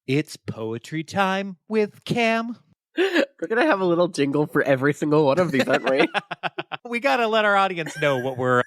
It's poetry time with Cam. We're going to have a little jingle for every single one of these, aren't we? We got to let our audience know what we're...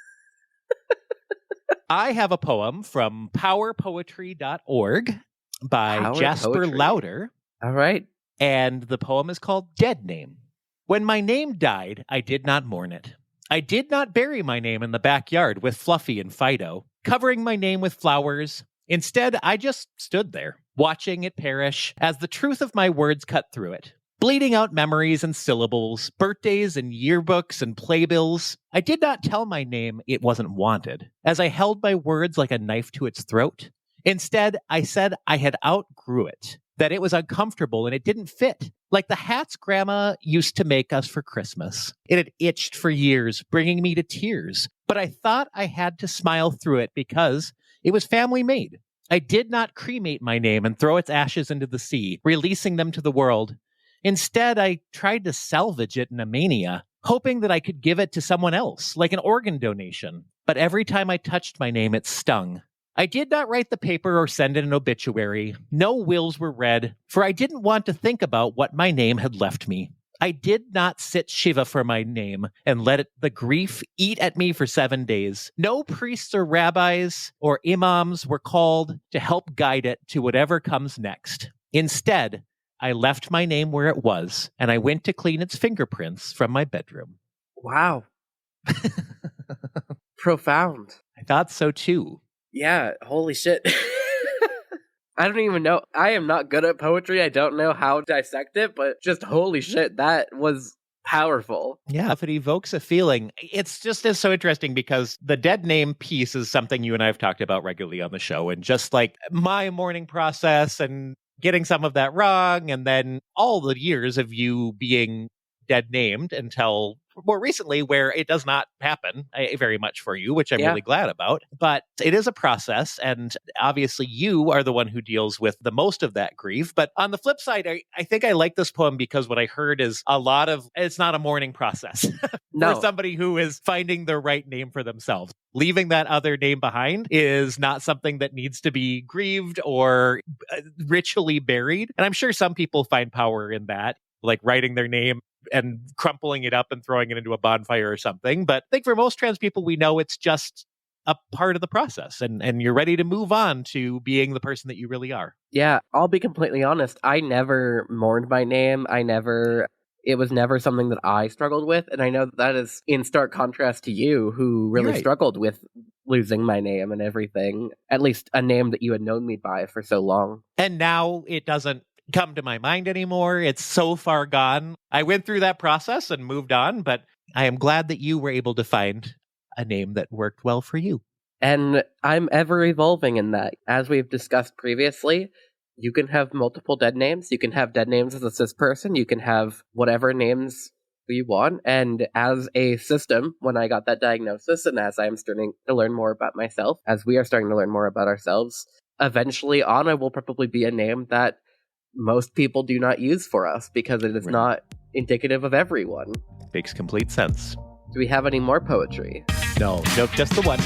I have a poem from powerpoetry.org by Jasper Lauter. All right. And the poem is called Dead Name. When my name died, I did not mourn it. I did not bury my name in the backyard with Fluffy and Fido, covering my name with flowers. Instead, I just stood there, watching it perish as the truth of my words cut through it. Bleeding out memories and syllables, birthdays and yearbooks and playbills. I did not tell my name it wasn't wanted, as I held my words like a knife to its throat. Instead, I said I had outgrew it, that it was uncomfortable and it didn't fit, like the hats Grandma used to make us for Christmas. It had itched for years, bringing me to tears, but I thought I had to smile through it because it was family made. I did not cremate my name and throw its ashes into the sea, releasing them to the world. Instead, I tried to salvage it in a mania, hoping that I could give it to someone else, like an organ donation. But every time I touched my name, it stung. I did not write the paper or send in an obituary. No wills were read, for I didn't want to think about what my name had left me. I did not sit Shiva for my name and let the grief eat at me for 7 days. No priests or rabbis or imams were called to help guide it to whatever comes next. Instead, I left my name where it was, and I went to clean its fingerprints from my bedroom. Wow. Profound. I thought so too. Yeah, holy shit. I don't even know. I am not good at poetry. I don't know how to dissect it, but just holy shit, that was powerful. Yeah, if it evokes a feeling, it's just is so interesting because the dead name piece is something you and I have talked about regularly on the show. And just like my mourning process and getting some of that wrong, and then all the years of you being dead named until more recently where it does not happen very much for you, which I'm really glad about. But it is a process, and obviously you are the one who deals with the most of that grief. But on the flip side, I think I like this poem because what I heard is a lot of, it's not a mourning process for somebody who is finding the right name for themselves. Leaving that other name behind is not something that needs to be grieved or ritually buried. And I'm sure some people find power in that, like writing their name and crumpling it up and throwing it into a bonfire or something. But I think for most trans people, we know it's just a part of the process, and you're ready to move on to being the person that you really are. Yeah, I'll be completely honest. I never mourned my name. It was never something that I struggled with. And I know that is in stark contrast to you, who really struggled with losing my name and everything, at least a name that you had known me by for so long. And now it doesn't come to my mind anymore. It's so far gone. I went through that process and moved on, but I am glad that you were able to find a name that worked well for you. And I'm ever evolving in that. As we've discussed previously, you can have multiple dead names. You can have dead names as a cis person. You can have whatever names you want. And as a system, when I got that diagnosis, and as I'm starting to learn more about myself, as we are starting to learn more about ourselves, eventually Anna will probably be a name that most people do not use for us because it is not indicative of everyone. Makes complete sense. Do we have any more poetry? No, just the one.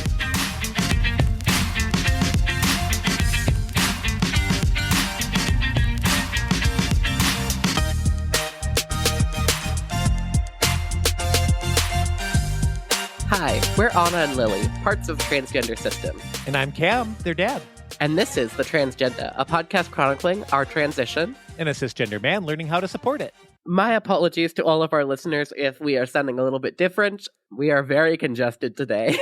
Hi, we're Anna and Lily, parts of Transgender System. And I'm Cam, their dad. And this is The Transgender, a podcast chronicling our transition. And a cisgender man learning how to support it. My apologies to all of our listeners if we are sounding a little bit different. We are very congested today.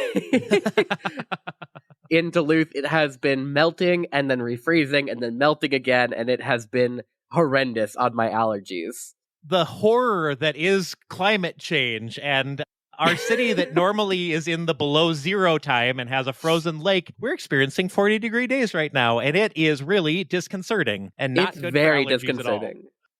In Duluth, it has been melting and then refreezing and then melting again, and it has been horrendous on my allergies. The horror that is climate change and our city that normally is in the below zero time and has a frozen lake, we're experiencing 40-degree days right now, and it is really disconcerting and not good for allergies at all.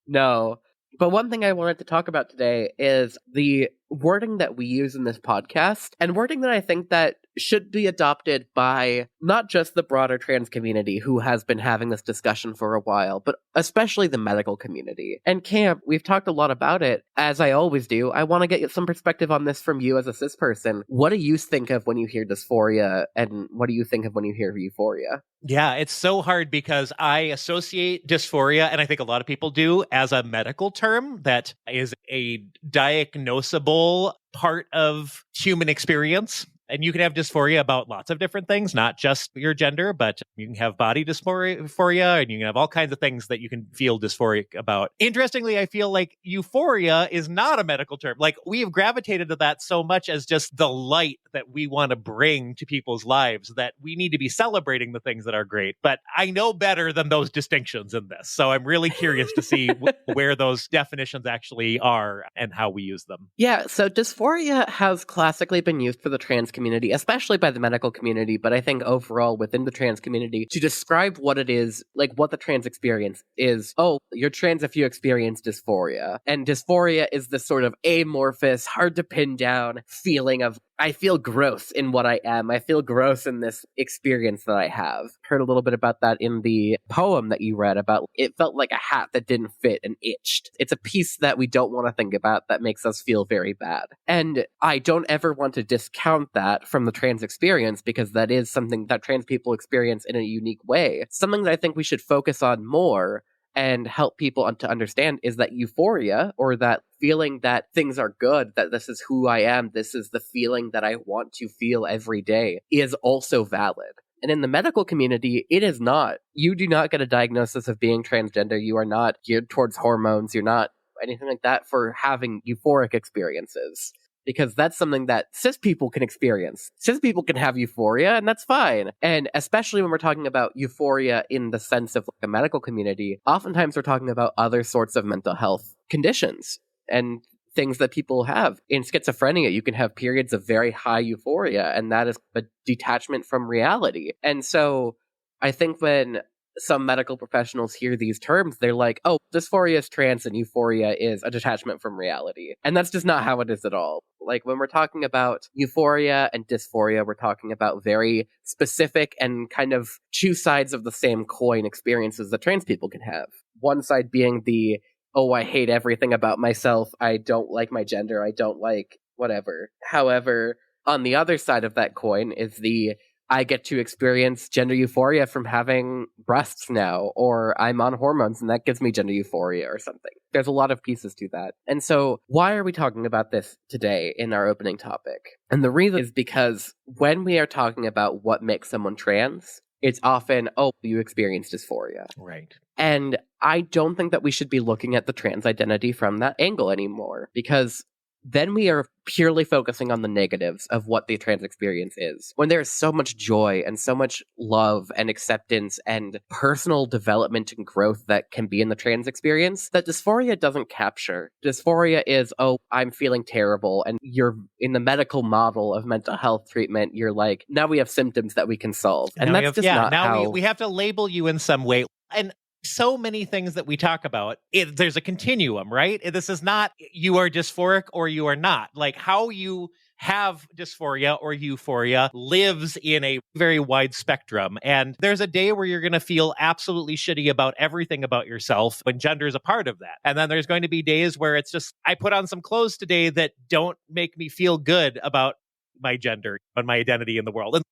No. But one thing I wanted to talk about today is the wording that we use in this podcast, and wording that I think that should be adopted by not just the broader trans community who has been having this discussion for a while, but especially the medical community. And Camp, we've talked a lot about it. As I always do, I want to get some perspective on this from you as a cis person. What do you think of when you hear dysphoria, and what do you think of when you hear euphoria? Yeah, it's so hard because I associate dysphoria, and I think a lot of people do, as a medical term that is a diagnosable part of human experience. And you can have dysphoria about lots of different things, not just your gender, but you can have body dysphoria, and you can have all kinds of things that you can feel dysphoric about. Interestingly, I feel like euphoria is not a medical term. Like, we have gravitated to that so much as just the light that we want to bring to people's lives, that we need to be celebrating the things that are great. But I know better than those distinctions in this. So I'm really curious to see where those definitions actually are and how we use them. Yeah, so dysphoria has classically been used for the trans community, especially by the medical community, but I think overall within the trans community, to describe what it is, like what the trans experience is. Oh, you're trans if you experience dysphoria. And dysphoria is this sort of amorphous, hard to pin down feeling of, I feel gross in what I am. I feel gross in this experience that I have. Heard a little bit about that in the poem that you read about it felt like a hat that didn't fit and itched. It's a piece that we don't want to think about that makes us feel very bad. And I don't ever want to discount that from the trans experience, because that is something that trans people experience in a unique way. Something that I think we should focus on more and help people to understand is that euphoria, or that feeling that things are good, that this is who I am, this is the feeling that I want to feel every day, is also valid. And in the medical community, it is not. You do not get a diagnosis of being transgender. You are not geared towards hormones. You're not anything like that for having euphoric experiences. Because that's something that cis people can experience. Cis people can have euphoria, and that's fine. And especially when we're talking about euphoria in the sense of like a medical community, oftentimes we're talking about other sorts of mental health conditions and things that people have. In schizophrenia, you can have periods of very high euphoria, and that is a detachment from reality. And so I think when some medical professionals hear these terms, they're like, oh, dysphoria is trans and euphoria is a detachment from reality. And that's just not how it is at all. Like, when we're talking about euphoria and dysphoria, we're talking about very specific and kind of two sides of the same coin experiences that trans people can have. One side being the, oh, I hate everything about myself, I don't like my gender, I don't like whatever. However, on the other side of that coin is the, I get to experience gender euphoria from having breasts now, or I'm on hormones and that gives me gender euphoria or something. There's a lot of pieces to that. And so why are we talking about this today in our opening topic? And the reason is because when we are talking about what makes someone trans, it's often, oh, you experience dysphoria. Right. And I don't think that we should be looking at the trans identity from that angle anymore, because then we are purely focusing on the negatives of what the trans experience is. When there's so much joy and so much love and acceptance and personal development and growth that can be in the trans experience, that dysphoria doesn't capture. Dysphoria is, oh, I'm feeling terrible. And you're in the medical model of mental health treatment, you're like, now we have symptoms that we can solve. And that's just not how... we have to label you in some way. And so many things that we talk about, there's a continuum, right? This is not you are dysphoric or you are not. Like, how you have dysphoria or euphoria lives in a very wide spectrum. And there's a day where you're going to feel absolutely shitty about everything about yourself when gender is a part of that. And then there's going to be days where it's just, I put on some clothes today that don't make me feel good about my gender and my identity in the world.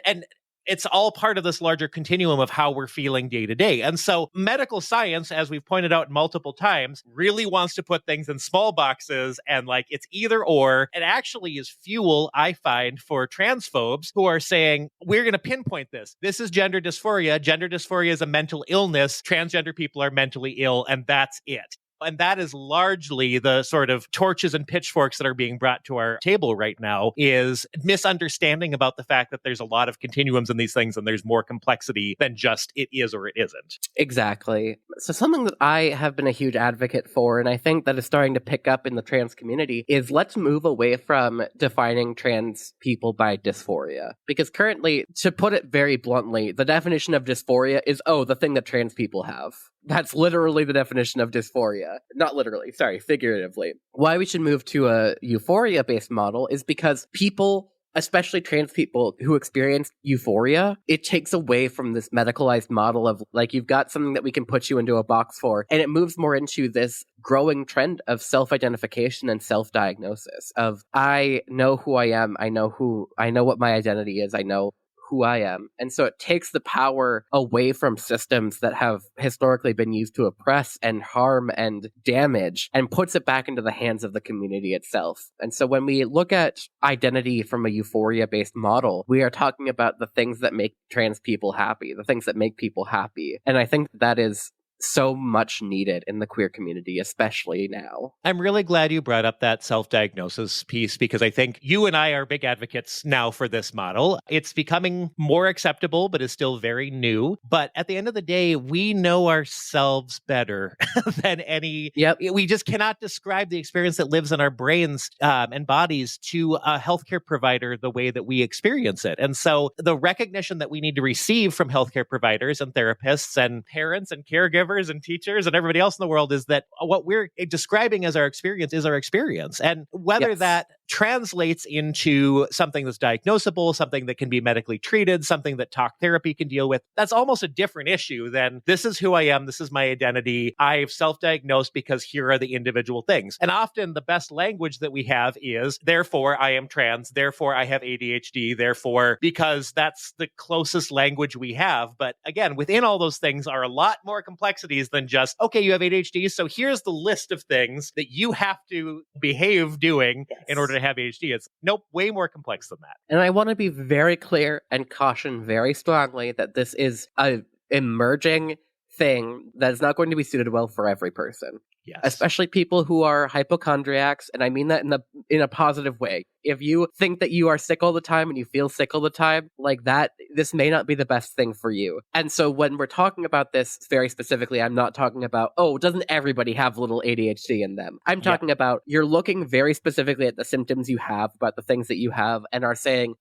And it's all part of this larger continuum of how we're feeling day to day. And so medical science, as we've pointed out multiple times, really wants to put things in small boxes and like it's either or. It actually is fuel, I find, for transphobes who are saying, we're going to pinpoint this. This is gender dysphoria. Gender dysphoria is a mental illness. Transgender people are mentally ill, and that's it. And that is largely the sort of torches and pitchforks that are being brought to our table right now, is misunderstanding about the fact that there's a lot of continuums in these things and there's more complexity than just it is or it isn't. Exactly. So something that I have been a huge advocate for, and I think that is starting to pick up in the trans community, is let's move away from defining trans people by dysphoria. Because currently, to put it very bluntly, the definition of dysphoria is, the thing that trans people have. That's literally the definition of dysphoria. Not literally, sorry, figuratively. Why we should move to a euphoria-based model is because people, especially trans people who experience euphoria, it takes away from this medicalized model of, like, you've got something that we can put you into a box for, and it moves more into this growing trend of self-identification and self-diagnosis of, I know who I am, I know what my identity is, I know who I am. And so it takes the power away from systems that have historically been used to oppress and harm and damage, and puts it back into the hands of the community itself. And so when we look at identity from a euphoria-based model, we are talking about the things that make trans people happy, the things that make people happy. And I think that is so much needed in the queer community, especially now. I'm really glad you brought up that self-diagnosis piece, because I think you and I are big advocates now for this model. It's becoming more acceptable, but is still very new. But at the end of the day, we know ourselves better than any. Yep. We just cannot describe the experience that lives in our brains and bodies to a healthcare provider the way that we experience it. And so the recognition that we need to receive from healthcare providers and therapists and parents and caregivers and teachers and everybody else in the world is that what we're describing as our experience is our experience. And whether that translates into something that's diagnosable, something that can be medically treated, something that talk therapy can deal with, that's almost a different issue than, this is who I am, this is my identity, I've self-diagnosed because here are the individual things. And often the best language that we have is, therefore I am trans, therefore I have ADHD, therefore, because that's the closest language we have. But again, within all those things are a lot more complexities than just, okay, you have ADHD, so here's the list of things that you have to behave doing in order to have ADHD. It's way more complex than that. And I want to be very clear and caution very strongly that this is a emerging thing that is not going to be suited well for every person. Yes. Especially people who are hypochondriacs, and I mean that in a positive way. If you think that you are sick all the time and you feel sick all the time, like that, this may not be the best thing for you. And so when we're talking about this very specifically, I'm not talking about, doesn't everybody have little ADHD in them? I'm talking about, you're looking very specifically at the symptoms you have, about the things that you have, and are saying,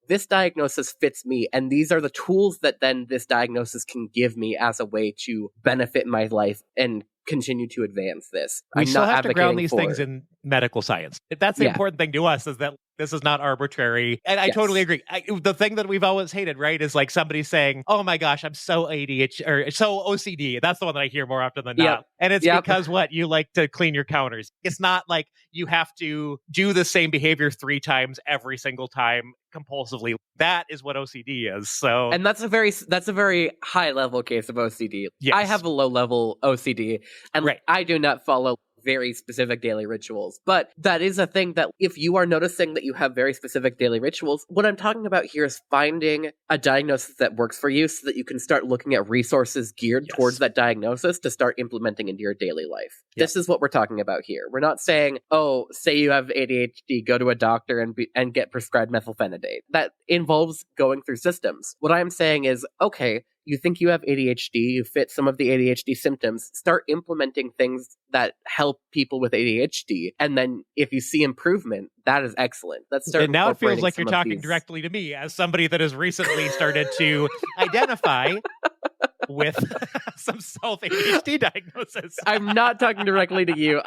this diagnosis fits me, and these are the tools that then this diagnosis can give me as a way to benefit my life and continue to advance this. We still have to ground these things in medical science. That's the important thing to us, is that this is not arbitrary. And I totally agree. The thing that we've always hated, right, is like somebody saying, oh my gosh, I'm so ADHD or so OCD. That's the one that I hear more often than not. And it's because you like to clean your counters. It's not like you have to do the same behavior 3 times every single time compulsively. That is what OCD is. So, and that's a very high level case of OCD. Yes. I have a low level OCD, and I do not follow very specific daily rituals. But that is a thing that if you are noticing that you have very specific daily rituals, what I'm talking about here is finding a diagnosis that works for you so that you can start looking at resources geared towards that diagnosis to start implementing into your daily life. This is what we're talking about here. We're not saying, say you have ADHD, go to a doctor and get prescribed methylphenidate. That involves going through systems. What I'm saying is, okay, you think you have ADHD, you fit some of the ADHD symptoms, start implementing things that help people with ADHD. And then if you see improvement, that is excellent. Let's start. And now it feels like you're talking directly to me as somebody that has recently started to identify with some self-ADHD diagnosis. I'm not talking directly to you.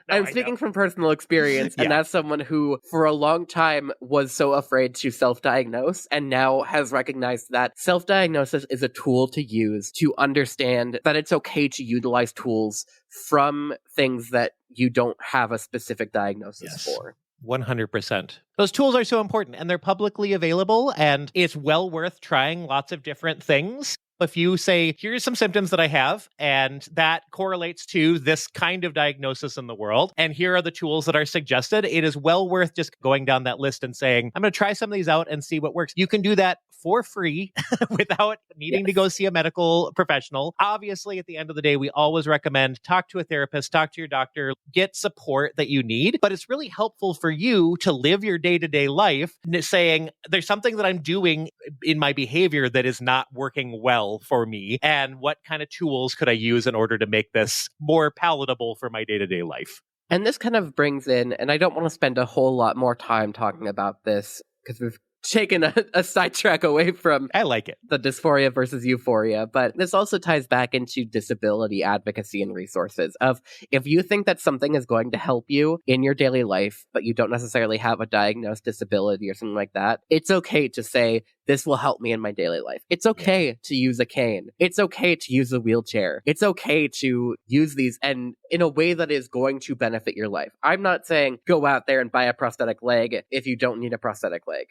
I'm speaking from personal experience, and that's someone who for a long time was so afraid to self-diagnose and now has recognized that self-diagnosis is a tool to use to understand that it's okay to utilize tools from things that you don't have a specific diagnosis for. 100%. Those tools are so important, and they're publicly available, and it's well worth trying lots of different things. If you say, here's some symptoms that I have, and that correlates to this kind of diagnosis in the world, and here are the tools that are suggested, it is well worth just going down that list and saying, I'm going to try some of these out and see what works. You can do that for free without needing to go see a medical professional. Obviously, at the end of the day, we always recommend talk to a therapist, talk to your doctor, get support that you need. But it's really helpful for you to live your day-to-day life saying, there's something that I'm doing in my behavior that is not working well well for me, and what kind of tools could I use in order to make this more palatable for my day-to-day life. And this kind of brings in, and I don't want to spend a whole lot more time talking about this because we've taken a sidetrack away from I like it. The Dysphoria versus Euphoria, but this also ties back into disability advocacy and resources of if you think that something is going to help you in your daily life, but you don't necessarily have a diagnosed disability or something like that, it's okay to say, this will help me in my daily life. It's okay to use a cane. It's okay to use a wheelchair. It's okay to use these and in a way that is going to benefit your life. I'm not saying go out there and buy a prosthetic leg if you don't need a prosthetic leg.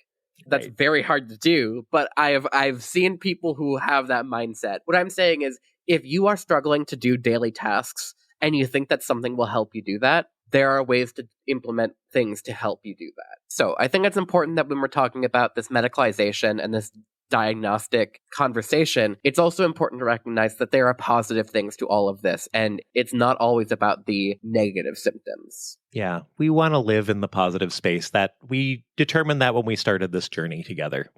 That's very hard to do, but I've seen people who have that mindset. What I'm saying is, if you are struggling to do daily tasks and you think that something will help you do that, there are ways to implement things to help you do that. So I think it's important that when we're talking about this medicalization and this diagnostic conversation, it's also important to recognize that there are positive things to all of this, and it's not always about the negative symptoms. Yeah, we want to live in the positive space. That we determined that when we started this journey together.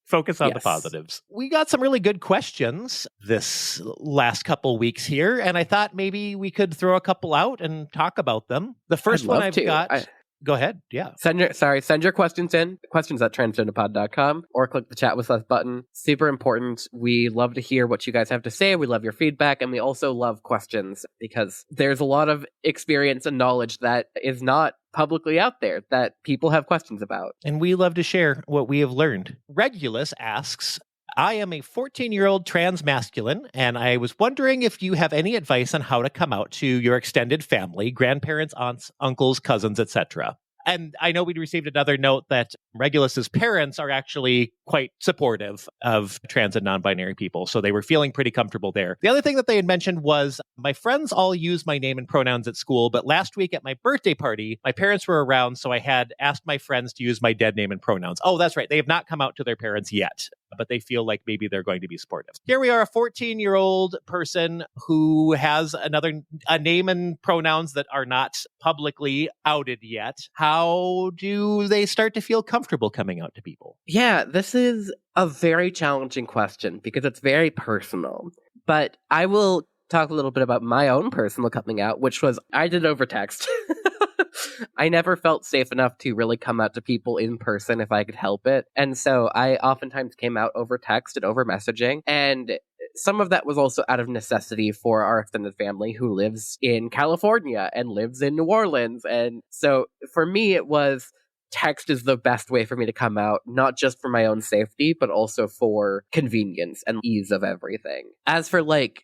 Focus on the positives. We got some really good questions this last couple weeks here, and I thought maybe we could throw a couple out and talk about them. The first one I've got... Go ahead. Yeah. Send your questions in. Questions at transgenderpod.com or click the chat with us button. Super important. We love to hear what you guys have to say. We love your feedback. And we also love questions because there's a lot of experience and knowledge that is not publicly out there that people have questions about. And we love to share what we have learned. Regulus asks, I am a 14-year-old trans masculine, and I was wondering if you have any advice on how to come out to your extended family, grandparents, aunts, uncles, cousins, etc. And I know we received another note that Regulus's parents are actually quite supportive of trans and non-binary people, so they were feeling pretty comfortable there. The other thing that they had mentioned was, my friends all use my name and pronouns at school, but last week at my birthday party, my parents were around, so I had asked my friends to use my dead name and pronouns. Oh, that's right. They have not come out to their parents yet, but they feel like maybe they're going to be supportive. Here we are, a 14-year-old person who has a name and pronouns that are not publicly outed yet. How do they start to feel comfortable coming out to people? Yeah, this is a very challenging question because it's very personal. But I will talk a little bit about my own personal coming out, which was I did over text. I never felt safe enough to really come out to people in person if I could help it. And so I oftentimes came out over text and over messaging. And some of that was also out of necessity for our extended family who lives in California and lives in New Orleans. And so for me, it was text is the best way for me to come out, not just for my own safety, but also for convenience and ease of everything. As for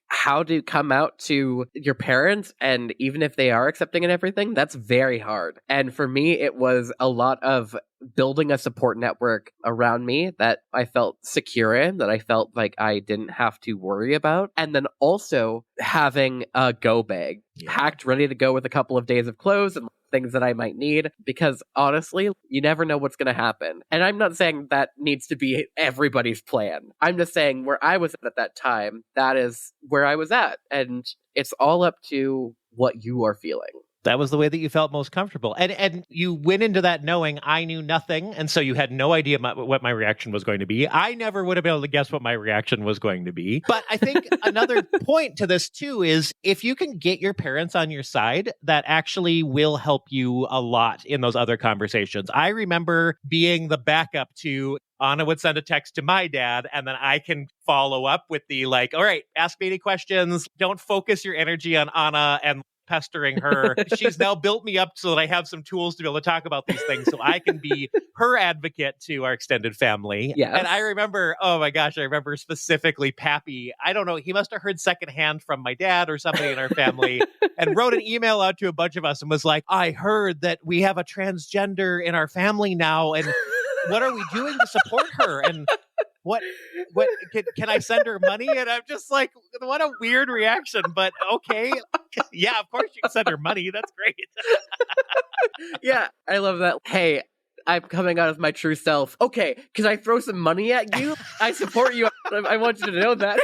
how to come out to your parents, and even if they are accepting and everything, that's very hard. And for me, it was a lot of building a support network around me that I felt secure in, that I felt like I didn't have to worry about. And then also having a go bag packed, ready to go with a couple of days of clothes and things that I might need, because honestly, you never know what's going to happen. And I'm not saying that needs to be everybody's plan. I'm just saying where I was at that time, that is where I was at. And it's all up to what you are feeling. That was the way that you felt most comfortable. And you went into that knowing I knew nothing, and so you had no idea what my reaction was going to be. I never would have been able to guess what my reaction was going to be. But I think another point to this, too, is if you can get your parents on your side, that actually will help you a lot in those other conversations. I remember being the backup to Anna would send a text to my dad, and then I can follow up with the all right, ask me any questions. Don't focus your energy on Anna and pestering her. She's now built me up so that I have some tools to be able to talk about these things so I can be her advocate to our extended family. Yes. And I remember, oh my gosh, I remember specifically Pappy. I don't know, he must have heard secondhand from my dad or somebody in our family and wrote an email out to a bunch of us and was like, I heard that we have a transgender in our family now, and what are we doing to support her? And what can I send her money? And I'm just like, what a weird reaction, but okay. Yeah, of course you can send her money. That's great. Yeah, I love that. Hey, I'm coming out as my true self. Okay, can I throw some money at you? I support you. I want you to know that.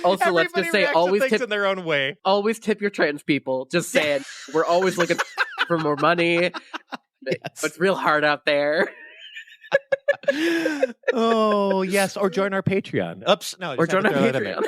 Also, let's just say always tip in their own way. Always tip your trans people. Just saying, we're always looking for more money. Yes. It's real hard out there. Oh, yes. Or join our Patreon. Oops. No, I Or just had join to our throw that in there. Patreon.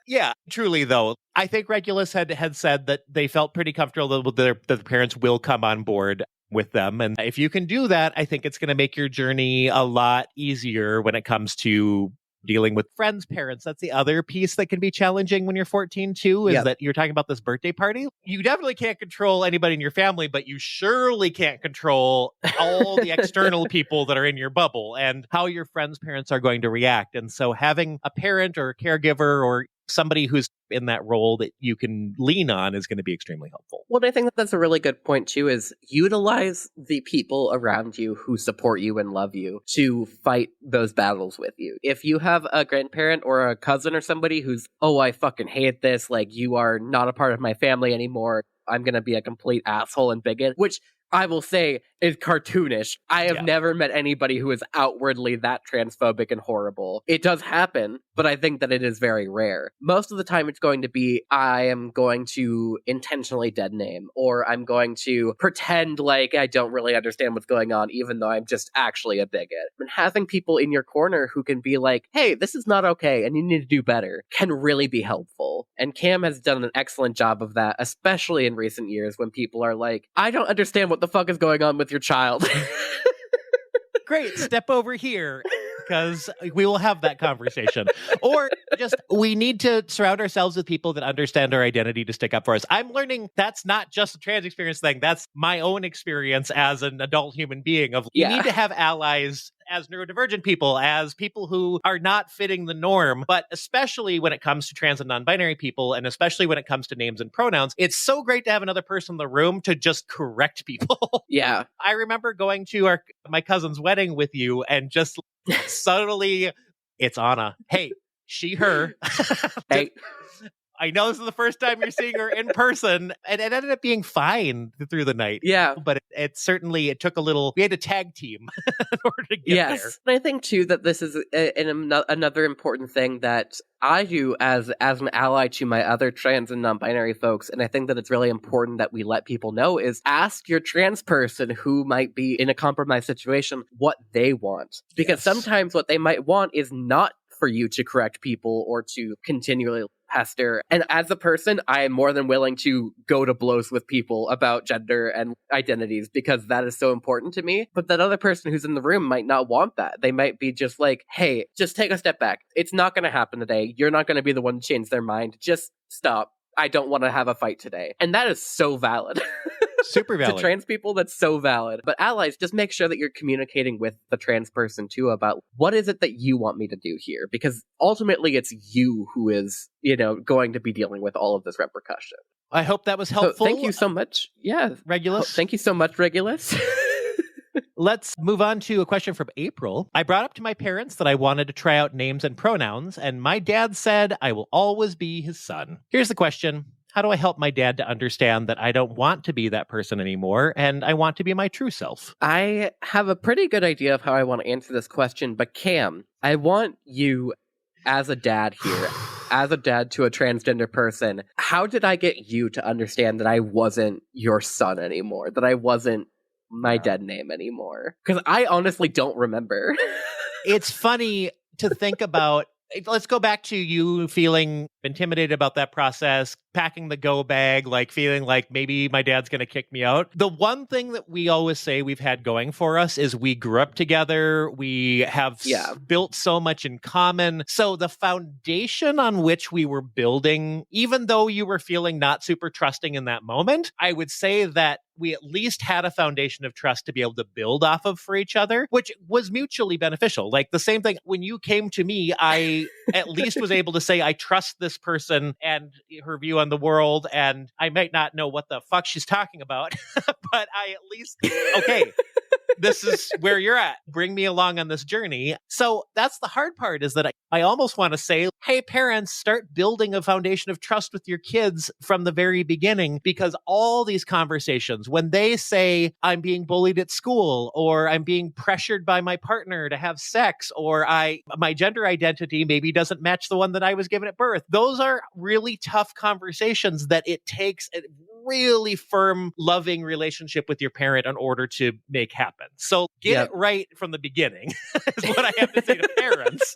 Yeah, truly, though. I think Regulus had said that they felt pretty comfortable that the parents will come on board with them. And if you can do that, I think it's going to make your journey a lot easier when it comes to dealing with friends' parents. That's the other piece that can be challenging when you're 14 too, is Yep. that you're talking about this birthday party. You definitely can't control anybody in your family, but you surely can't control all the external people that are in your bubble and how your friends' parents are going to react. And so having a parent or a caregiver or somebody who's in that role that you can lean on is going to be extremely helpful. Well, I think that that's a really good point, too, is utilize the people around you who support you and love you to fight those battles with you. If you have a grandparent or a cousin or somebody who's, oh, I fucking hate this, like, you are not a part of my family anymore, I'm going to be a complete asshole and bigot, which I will say is cartoonish. I have never met anybody who is outwardly that transphobic and horrible. It does happen, but I think that it is very rare. Most of the time it's going to be, I am going to intentionally dead name, or I'm going to pretend like I don't really understand what's going on, even though I'm just actually a bigot. And having people in your corner who can be like, hey, this is not okay, and you need to do better, can really be helpful. And Cam has done an excellent job of that, especially in recent years when people are like, I don't understand what the fuck is going on with your child. Great, step over here, because we will have that conversation. Or just, we need to surround ourselves with people that understand our identity to stick up for us. I'm learning that's not just a trans experience thing. That's my own experience as an adult human being of you need to have allies as neurodivergent people, as people who are not fitting the norm, but especially when it comes to trans and non-binary people, and especially when it comes to names and pronouns, it's so great to have another person in the room to just correct people. Yeah. I remember going to my cousin's wedding with you and just subtly, it's Anna. Hey, she, her. Hey. I know this is the first time you're seeing her in person, and it ended up being fine through the night. Yeah. But it certainly took a little, we had to tag team in order to get there. And I think, too, that this is another important thing that I do as an ally to my other trans and non-binary folks, and I think that it's really important that we let people know, is ask your trans person who might be in a compromised situation what they want. Because sometimes what they might want is not for you to correct people or to continually pester. And as a person, I am more than willing to go to blows with people about gender and identities because that is so important to me. But that other person who's in the room might not want that. They might be just like, hey, just take a step back. It's not going to happen today. You're not going to be the one to change their mind. Just stop. I don't want to have a fight today. And that is so valid. Super valid. To trans people, that's so valid. But allies, just make sure that you're communicating with the trans person too about what is it that you want me to do here? Because ultimately it's you who is, going to be dealing with all of this repercussion. I hope that was helpful. So thank you so much. Yeah. Regulus. Thank you so much, Regulus. Let's move on to a question from April. I brought up to my parents that I wanted to try out names and pronouns, and my dad said I will always be his son. Here's the question. How do I help my dad to understand that I don't want to be that person anymore and I want to be my true self? I have a pretty good idea of how I want to answer this question, but Cam, I want you as a dad here, as a dad to a transgender person, how did I get you to understand that I wasn't your son anymore, that I wasn't my dead name anymore? Because I honestly don't remember. It's funny to think about. Let's go back to you feeling intimidated about that process, packing the go bag, like feeling like maybe my dad's going to kick me out. The one thing that we always say we've had going for us is we grew up together. We have built so much in common. So the foundation on which we were building, even though you were feeling not super trusting in that moment, I would say that we at least had a foundation of trust to be able to build off of for each other, which was mutually beneficial. Like the same thing, when you came to me, I at least was able to say, I trust this person and her view on the world, and I might not know what the fuck she's talking about, but I at least, okay, this is where you're at. Bring me along on this journey. So that's the hard part, is that I almost want to say, hey, parents, start building a foundation of trust with your kids from the very beginning, because all these conversations, when they say, I'm being bullied at school, or I'm being pressured by my partner to have sex, or my gender identity maybe doesn't match the one that I was given at birth, those are really tough conversations that it takes a really firm, loving relationship with your parent in order to make happen. So get it right from the beginning is what I have to say to parents.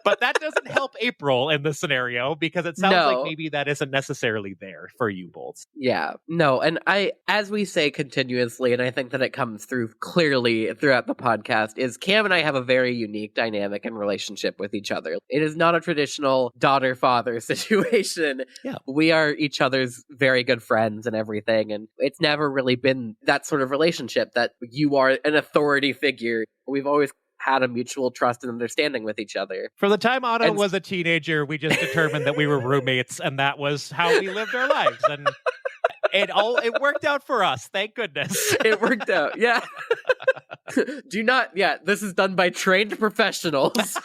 But that doesn't help April in this scenario because it sounds like maybe that isn't necessarily there for you both. Yeah, no, and as we say continuously, and I think that it comes through clearly throughout the podcast, is Cam and I have a very unique dynamic and relationship with each other. It is not a traditional daughter-father situation. Yeah. We are each other's very good friends and everything, and it's never really been that sort of relationship that you are an authority figure. We've always had a mutual trust and understanding with each other. From the time Otto was a teenager, we just determined that we were roommates, and that was how we lived our lives. And it worked out for us, thank goodness. It worked out, yeah. This is done by trained professionals.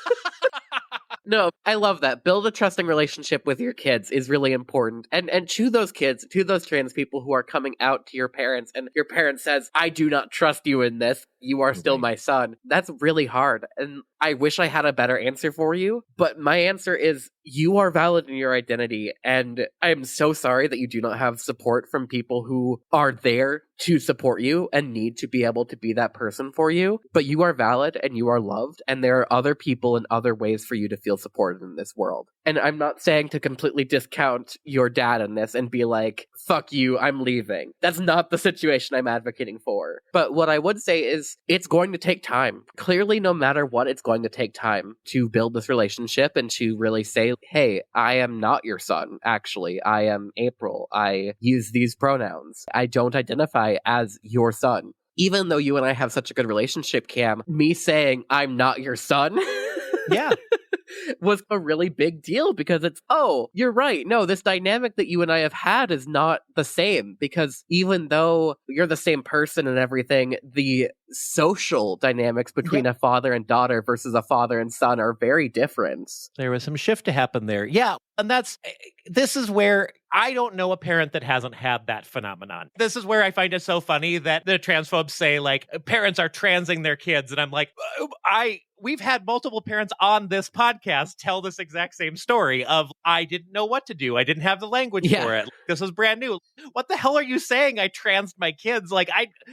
No, I love that. Build a trusting relationship with your kids is really important. And to those kids, to those trans people who are coming out to your parents, and your parent says, I do not trust you in this. You are still my son. That's really hard. And I wish I had a better answer for you. But my answer is, you are valid in your identity. And I'm so sorry that you do not have support from people who are there to support you and need to be able to be that person for you. But you are valid and you are loved. And there are other people and other ways for you to feel supported in this world. And I'm not saying to completely discount your dad in this and be like, fuck you, I'm leaving. That's not the situation I'm advocating for. But what I would say is, it's going to take time. Clearly, no matter what, it's going to take time to build this relationship and to really say, hey, I am not your son, actually. I am April. I use these pronouns. I don't identify as your son. Even though you and I have such a good relationship, Cam, me saying I'm not your son yeah, was a really big deal, because it's, oh, you're right. No, this dynamic that you and I have had is not the same, because even though you're the same person and everything, the social dynamics between a father and daughter versus a father and son are very different. There was some shift to happen there. Yeah. And this is where I don't know a parent that hasn't had that phenomenon. This is where I find it so funny that the transphobes say, like, parents are transing their kids. And I'm like, we've had multiple parents on this podcast tell this exact same story of, I didn't know what to do. I didn't have the language for it. This was brand new. What the hell are you saying? I transed my kids. Like,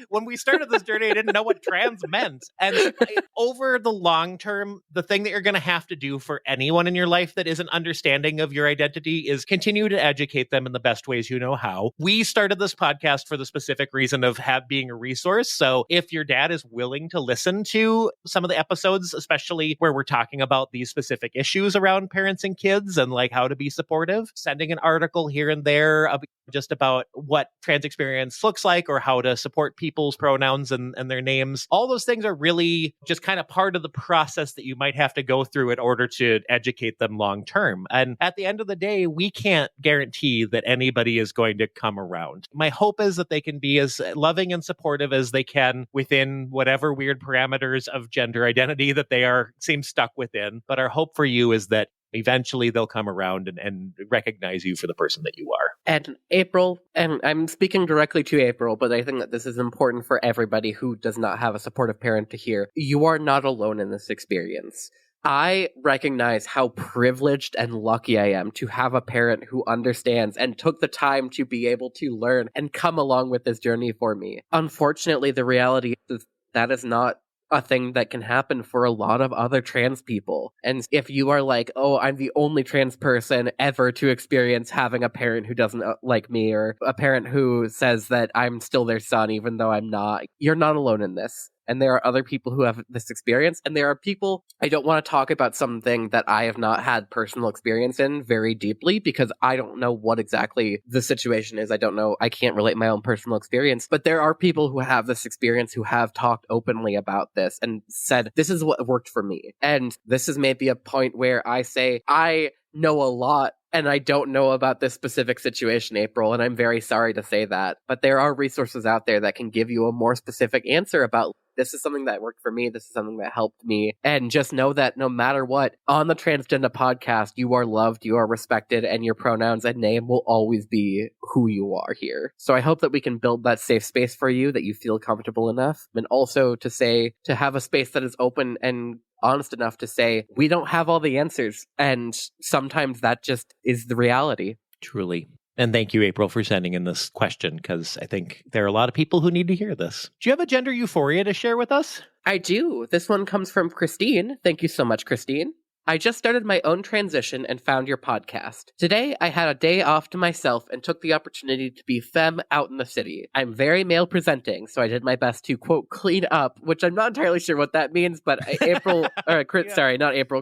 when we started this journey, I didn't know what trans meant. And over the long term, the thing that you're going to have to do for anyone in your life that isn't understanding of your identity is continue to educate them in the best ways you know how. We started this podcast for the specific reason of being a resource. So if your dad is willing to listen to some of the episodes, especially where we're talking about these specific issues around parents and kids and like how to be supportive, sending an article here and there just about what trans experience looks like or how to support people's pronouns and their names. All those things are really just kind of part of the process that you might have to go through in order to educate them long term. And at the end of the day, we can't guarantee that anybody is going to come around. My hope is that they can be as loving and supportive as they can within whatever weird parameters of gender identity that they seem stuck within. But our hope for you is that eventually they'll come around and recognize you for the person that you are. And April, and I'm speaking directly to April, but I think that this is important for everybody who does not have a supportive parent to hear. You are not alone in this experience. I recognize how privileged and lucky I am to have a parent who understands and took the time to be able to learn and come along with this journey for me. Unfortunately, the reality is that is not a thing that can happen for a lot of other trans people. And if you are like, oh, I'm the only trans person ever to experience having a parent who doesn't like me, or a parent who says that I'm still their son even though I'm not, you're not alone in this. And there are other people who have this experience. And there are people, I don't want to talk about something that I have not had personal experience in very deeply, because I don't know what exactly the situation is. I don't know. I can't relate my own personal experience. But there are people who have this experience who have talked openly about this and said, this is what worked for me. And this is maybe a point where I say, I know a lot and I don't know about this specific situation, April, and I'm very sorry to say that. But there are resources out there that can give you a more specific answer about, this is something that worked for me, this is something that helped me. And just know that no matter what, on the Transgender podcast, you are loved, you are respected, and your pronouns and name will always be who you are here. So I hope that we can build that safe space for you, that you feel comfortable enough. And also to have a space that is open and honest enough to say, we don't have all the answers. And sometimes that just is the reality. Truly. And thank you, April, for sending in this question, because I think there are a lot of people who need to hear this. Do you have a gender euphoria to share with us? I do. This one comes from Christine. Thank you so much, Christine. I just started my own transition and found your podcast. Today, I had a day off to myself and took the opportunity to be femme out in the city. I'm very male presenting, so I did my best to, quote, clean up, which I'm not entirely sure what that means, but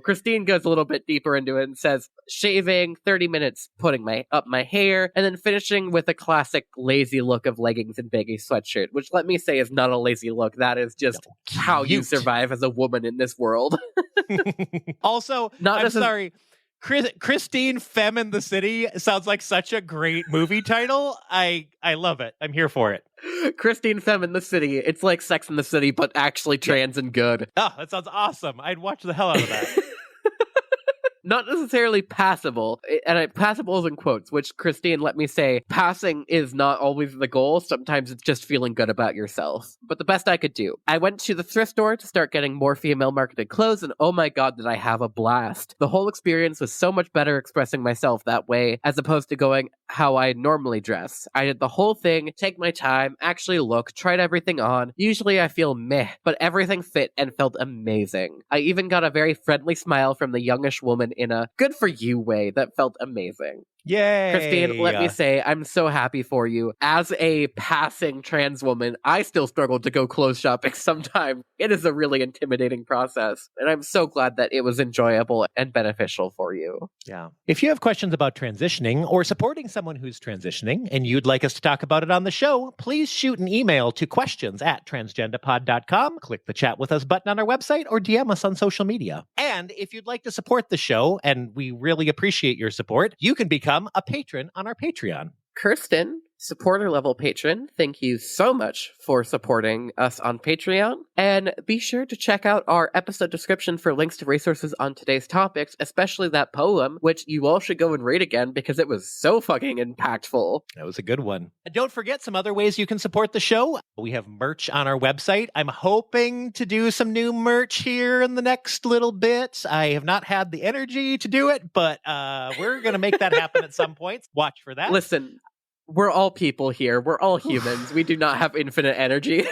Christine goes a little bit deeper into it and says, shaving, 30 minutes putting up my hair, and then finishing with a classic lazy look of leggings and baggy sweatshirt, which let me say is not a lazy look. That is just how you survive as a woman in this world. Also, sorry, Christine Femme in the City sounds like such a great movie title. I love it. I'm here for it. Christine Femme in the City. It's like Sex in the City, but actually trans and good. Oh, that sounds awesome. I'd watch the hell out of that. Not necessarily passable, and passable is in quotes, which, Christine, let me say, passing is not always the goal. Sometimes it's just feeling good about yourself. But the best I could do. I went to the thrift store to start getting more female-marketed clothes, and oh my god, did I have a blast. The whole experience was so much better expressing myself that way, as opposed to going how I normally dress. I did the whole thing, take my time, actually look, tried everything on. Usually I feel meh, but everything fit and felt amazing. I even got a very friendly smile from the youngish woman in a good for you way that felt amazing. Yay! Christine, let me say, I'm so happy for you. As a passing trans woman, I still struggle to go clothes shopping sometimes. It is a really intimidating process, and I'm so glad that it was enjoyable and beneficial for you. Yeah. If you have questions about transitioning or supporting someone who's transitioning and you'd like us to talk about it on the show, please shoot an email to questions@transgendapod.com, click the chat with us button on our website, or DM us on social media. And if you'd like to support the show, and we really appreciate your support, you can become a patron on our Patreon. Kirsten, supporter level patron, thank you so much for supporting us on Patreon. And be sure to check out our episode description for links to resources on today's topics, especially that poem, which you all should go and read again because it was so fucking impactful. That was a good one. And don't forget some other ways you can support the show. We have merch on our website. I'm hoping to do some new merch here in the next little bit. I have not had the energy to do it, but we're going to make that happen at some point. Watch for that. Listen, we're all people here. We're all humans. We do not have infinite energy.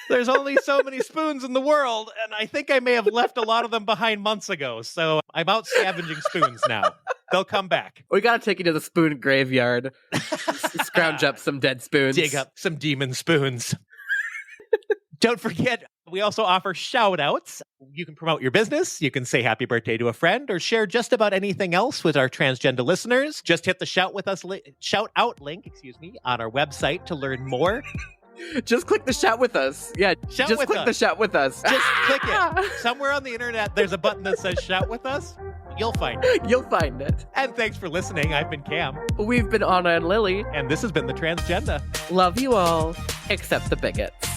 There's only so many spoons in the world, and I think I may have left a lot of them behind months ago, so I'm out scavenging spoons now. They'll come back. We gotta take you to the spoon graveyard. Scrounge up some dead spoons. Dig up some demon spoons. Don't forget, we also offer shout-outs. You can promote your business, you can say happy birthday to a friend, or share just about anything else with our transgender listeners. Just hit the shout-out link on our website to learn more. Just click the shout with us. Yeah, just click the shout with us. Just click it. Somewhere on the internet, there's a button that says shout with us. You'll find it. You'll find it. And thanks for listening. I've been Cam. We've been Anna and Lily. And this has been The Transgender. Love you all, except the bigots.